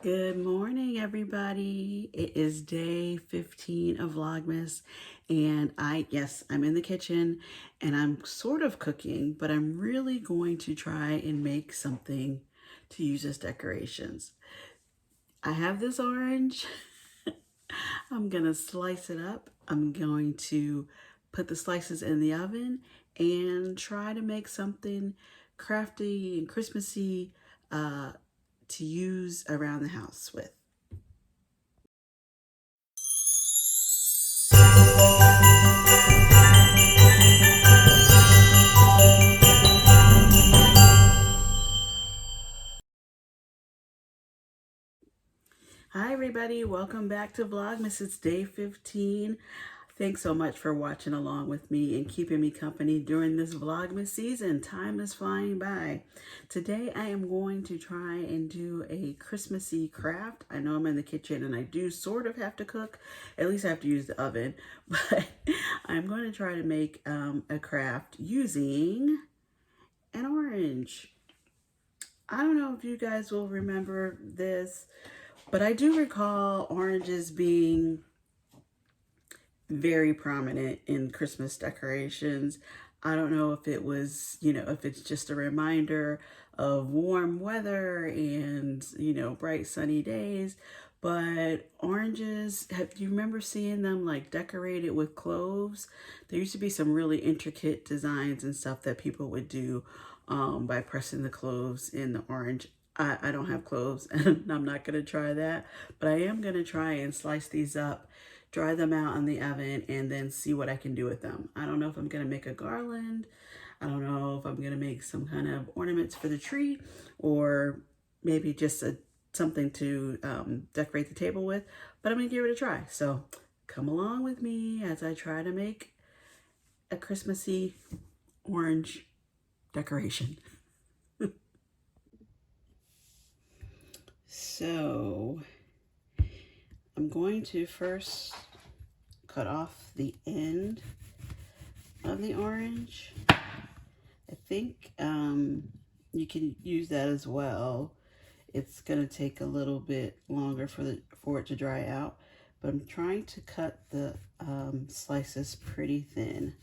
Good morning, everybody. It is day 15 of Vlogmas, and I'm in the kitchen and I'm sort of cooking, but I'm really going to try and make something to use as decorations. I have this orange. I'm gonna slice it up. I'm going to put the slices in the oven and try to make something crafty and Christmassy to use around the house with. Hi everybody, welcome back to Vlogmas. It's day 15. Thanks so much for watching along with me and keeping me company during this Vlogmas season. Time is flying by. Today I am going to try and do a Christmassy craft. I know I'm in the kitchen and I do sort of have to cook. At least I have to use the oven. But I'm going to try to make a craft using an orange. I don't know if you guys will remember this, but I do recall oranges being very prominent in Christmas decorations. I don't know if it was, if it's just a reminder of warm weather and, bright sunny days, but oranges, do you remember seeing them like decorated with cloves? There used to be some really intricate designs and stuff that people would do by pressing the cloves in the orange. I don't have cloves and I'm not going to try that, but I am going to try and slice these up, dry them out in the oven, and then see what I can do with them. I don't know if I'm going to make a garland. I don't know if I'm going to make some kind of ornaments for the tree, or maybe just something to decorate the table with, but I'm going to give it a try. So come along with me as I try to make a Christmassy orange decoration. So I'm going to first cut off the end of the orange. I think you can use that as well. It's going to take a little bit longer for it to dry out, but I'm trying to cut the slices pretty thin.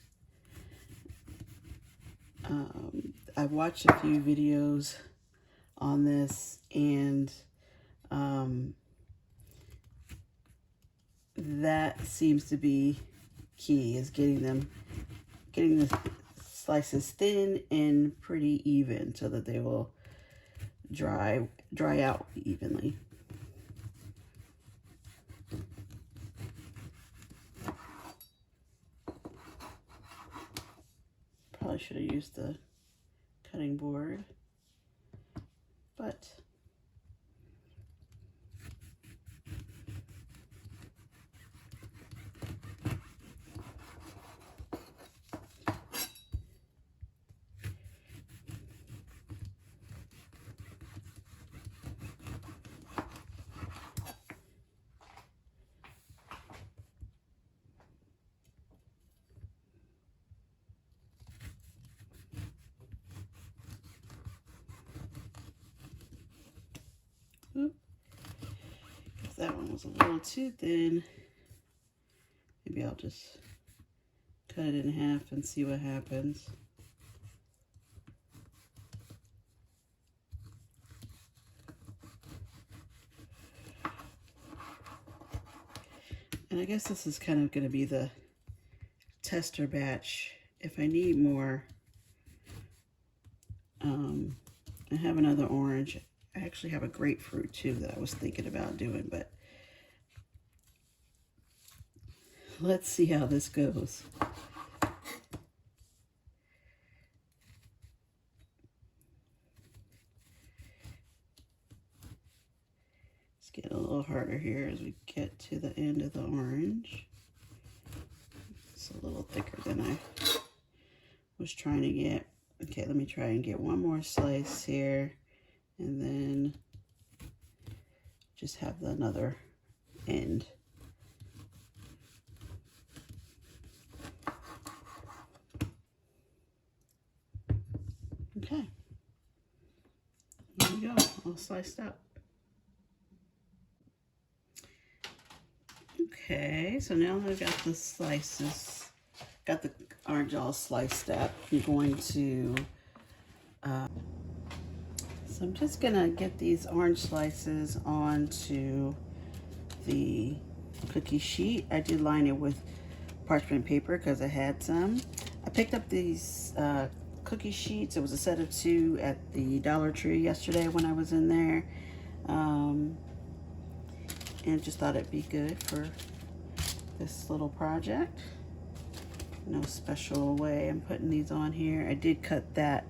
I've watched a few videos on this, and that seems to be key, is getting the slices thin and pretty even so that they will dry out evenly. Probably should have used the cutting board, but if that one was a little too thin, maybe I'll just cut it in half and see what happens. And I guess this is kind of going to be the tester batch. If I need more, I have another orange. I actually have a grapefruit too that I was thinking about doing, but let's see how this goes. It's getting a little harder here as we get to the end of the orange. It's a little thicker than I was trying to get. Okay, let me try and get one more slice here, and then just have another end. Okay, there we go, all sliced up. Okay, so now that I've got the slices, got the orange all sliced up, I'm going to, so I'm just gonna get these orange slices onto the cookie sheet. I did line it with parchment paper because I had some. I picked up these cookie sheets. It was a set of 2 at the Dollar Tree yesterday when I was in there. And just thought it'd be good for this little project. No special way I'm putting these on here. I did cut that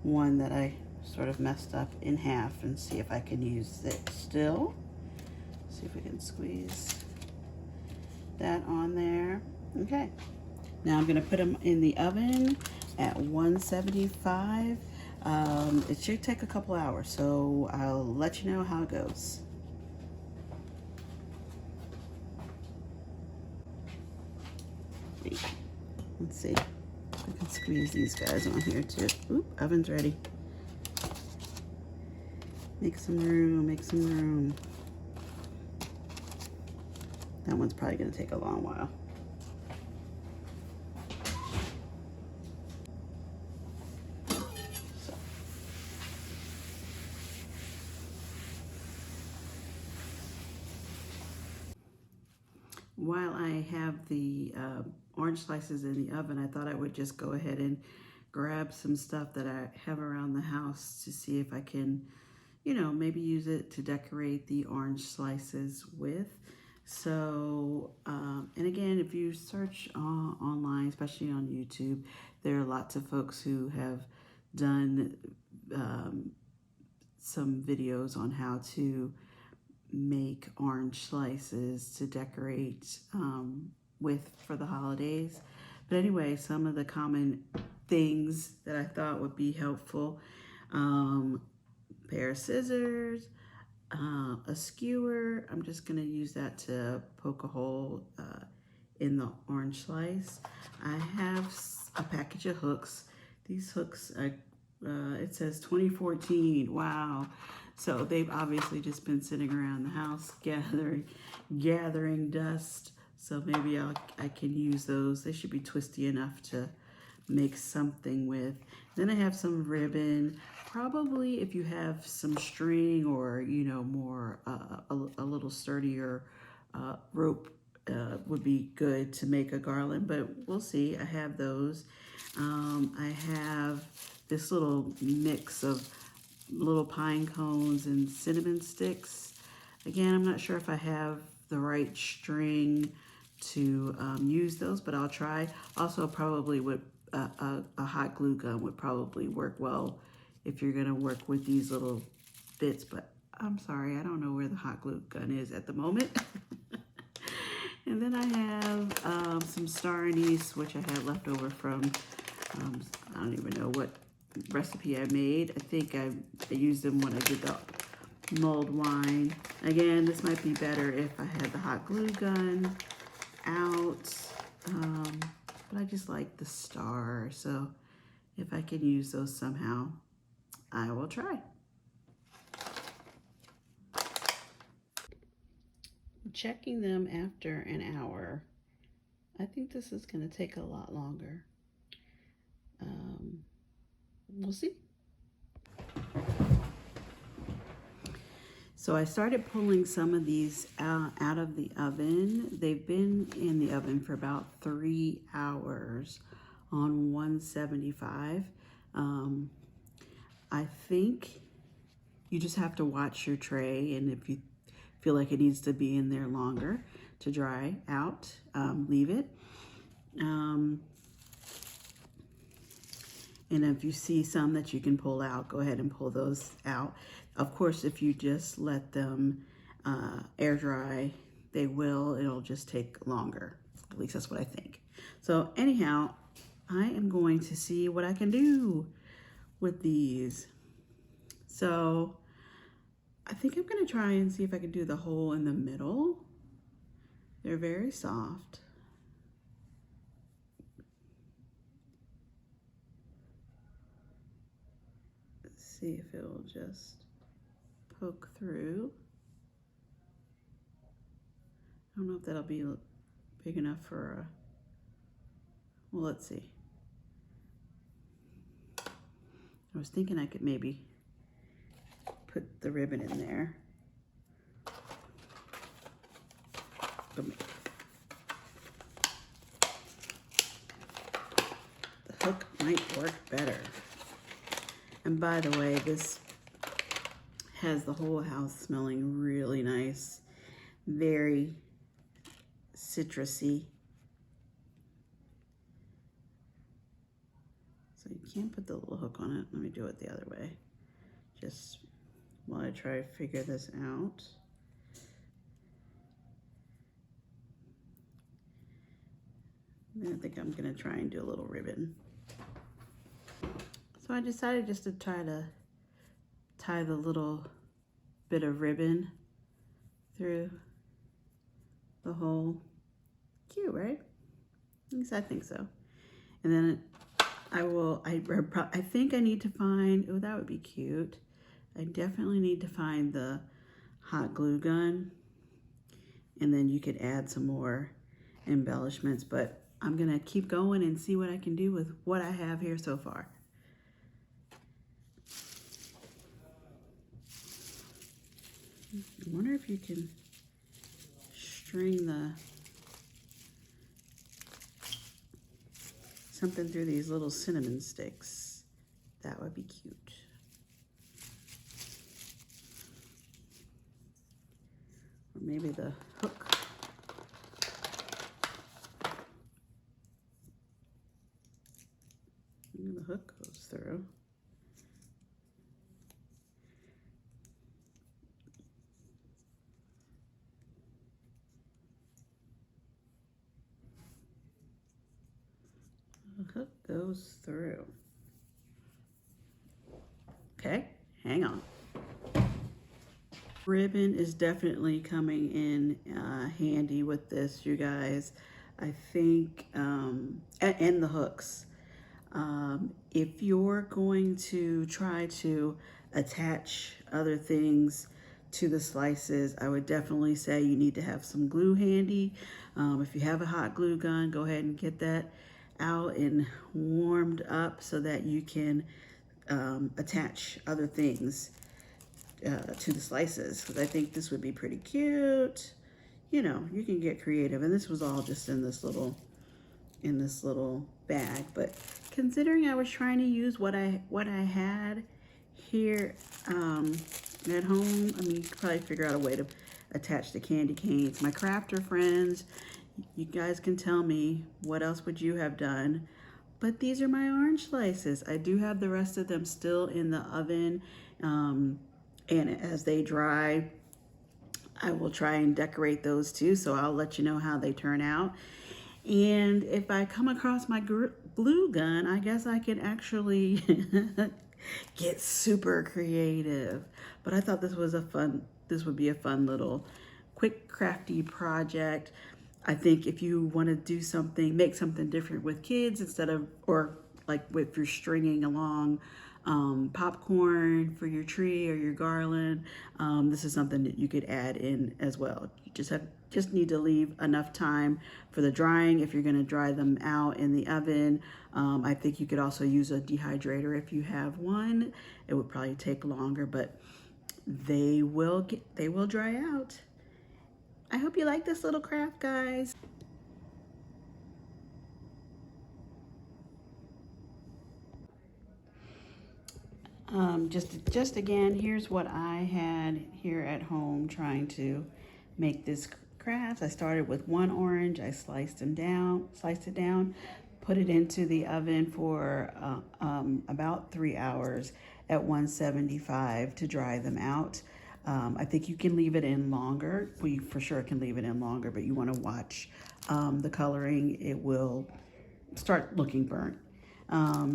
one that I sort of messed up in half and see if I can use it still. See if we can squeeze that on there. Okay, now I'm gonna put them in the oven at 175. It should take a couple hours, so I'll let you know how it goes. Let's see, I can squeeze these guys on here too. Oop, oven's ready. Make some room, make some room. That one's probably gonna take a long while. While I have the orange slices in the oven, I thought I would just go ahead and grab some stuff that I have around the house to see if I can, you know, maybe use it to decorate the orange slices with. So, and again, if you search online, especially on YouTube, there are lots of folks who have done some videos on how to make orange slices to decorate with for the holidays. But anyway, some of the common things that I thought would be helpful: pair of scissors, a skewer. I'm just gonna use that to poke a hole in the orange slice. I have a package of hooks. These hooks, it says 2014. Wow. So they've obviously just been sitting around the house gathering dust. So maybe I can use those. They should be twisty enough to make something with. Then I have some ribbon. Probably if you have some string or, you know, more a little sturdier rope would be good to make a garland, but we'll see. I have those. I have this little mix of little pine cones and cinnamon sticks. Again, I'm not sure if I have the right string to use those, but I'll try. Also, probably would a hot glue gun would probably work well if you're gonna work with these little bits, but I'm sorry, I don't know where the hot glue gun is at the moment. And then I have some star anise, which I had left over from, I don't even know what recipe I made. I think I used them when I did the mulled wine. Again, this might be better if I had the hot glue gun out, but I just like the star, so if I can use those somehow, I will try. Checking them after an hour. I think this is going to take a lot longer. We'll see. So I started pulling some of these out of the oven. They've been in the oven for about 3 hours on 175. I think you just have to watch your tray, and if you feel like it needs to be in there longer to dry out, leave it. And if you see some that you can pull out, go ahead and pull those out. Of course, if you just let them air dry, it'll just take longer. At least that's what I think. So anyhow, I am going to see what I can do with these. So I think I'm gonna try and see if I can do the hole in the middle. They're very soft. Let's see if it'll just poke through. I don't know if that'll be big enough for a, well, let's see. I was thinking I could maybe put the ribbon in there. The hook might work better. And by the way, this has the whole house smelling really nice, very citrusy. So you can't put the little hook on it. Let me do it the other way. Just while I try to figure this out. I think I'm gonna try and do a little ribbon. So I decided just to try to tie the little bit of ribbon through the hole. Cute, right? At least I think so. And then I think I need to find, oh, that would be cute. I definitely need to find the hot glue gun. And then you could add some more embellishments, but I'm gonna keep going and see what I can do with what I have here so far. I wonder if you can string something through these little cinnamon sticks. That would be cute. Or maybe the hook. Maybe the hook goes through. The hook goes through. Okay, hang on. Ribbon is definitely coming in handy with this, you guys. I think, and the hooks. If you're going to try to attach other things to the slices, I would definitely say you need to have some glue handy. If you have a hot glue gun, go ahead and get that out and warmed up so that you can attach other things to the slices, because I think this would be pretty cute. You know, you can get creative, and this was all just in this little bag. But considering I was trying to use what I had here at home, I mean, you could probably figure out a way to attach the candy canes. My crafter friends, you guys can tell me what else would you have done. But these are my orange slices. I do have the rest of them still in the oven. And as they dry, I will try and decorate those too. So I'll let you know how they turn out. And if I come across my glue gun, I guess I can actually get super creative. But I thought this would be a fun little quick crafty project. I think if you want to do something, make something different with kids instead of, or like if you're stringing along popcorn for your tree or your garland, this is something that you could add in as well. You just need to leave enough time for the drying. If you're going to dry them out in the oven, I think you could also use a dehydrator if you have one. It would probably take longer, but they will dry out. I hope you like this little craft, guys. Just again, here's what I had here at home trying to make this craft. I started with one orange. I sliced it down, put it into the oven for about 3 hours at 175 to dry them out. I think you can leave it in longer. Well, you for sure can leave it in longer, but you want to watch the coloring. It will start looking burnt.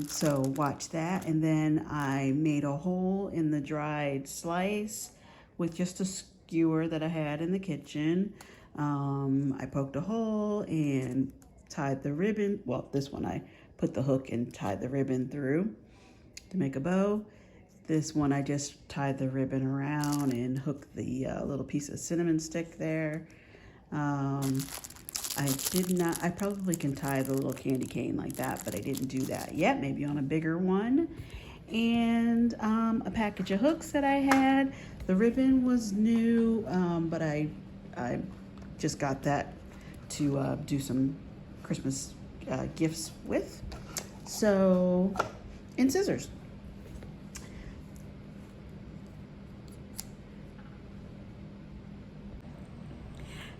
So watch that. And then I made a hole in the dried slice with just a skewer that I had in the kitchen. I poked a hole and tied the ribbon. Well, this one I put the hook and tied the ribbon through to make a bow. This one I just tied the ribbon around and hooked the little piece of cinnamon stick there. I did not, I probably can tie the little candy cane like that, but I didn't do that yet. Maybe on a bigger one. And a package of hooks that I had. The ribbon was new, but I just got that to do some Christmas gifts with. So, and scissors.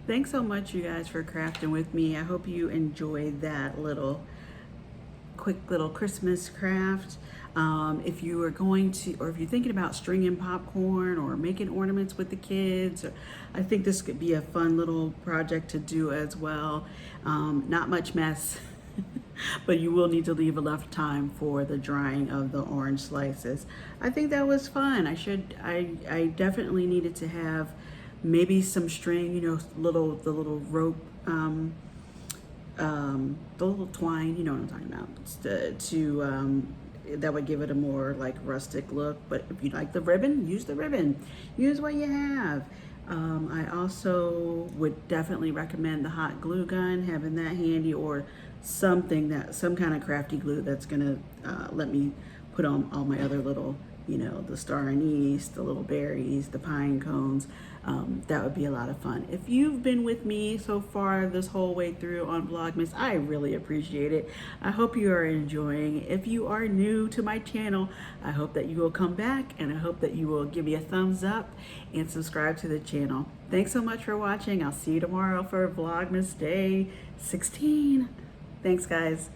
Thanks so much, you guys, for crafting with me. I hope you enjoyed that quick little Christmas craft. If you are going to, or if you're thinking about stringing popcorn or making ornaments with the kids, I think this could be a fun little project to do as well. Not much mess, but you will need to leave enough time for the drying of the orange slices. I think that was fun. I definitely needed to have maybe some string, you know, the little rope, the little twine, you know what I'm talking about, that would give it a more like rustic look. But if you like the ribbon, use the ribbon. Use what you have. I also would definitely recommend the hot glue gun, having that handy, or some kind of crafty glue that's gonna let me put on all my other little, you know, the star anise, the little berries, the pine cones. That would be a lot of fun. If you've been with me so far this whole way through on Vlogmas, I really appreciate it. I hope you are enjoying. If you are new to my channel, I hope that you will come back, and I hope that you will give me a thumbs up and subscribe to the channel. Thanks so much for watching. I'll see you tomorrow for Vlogmas Day 16. Thanks, guys.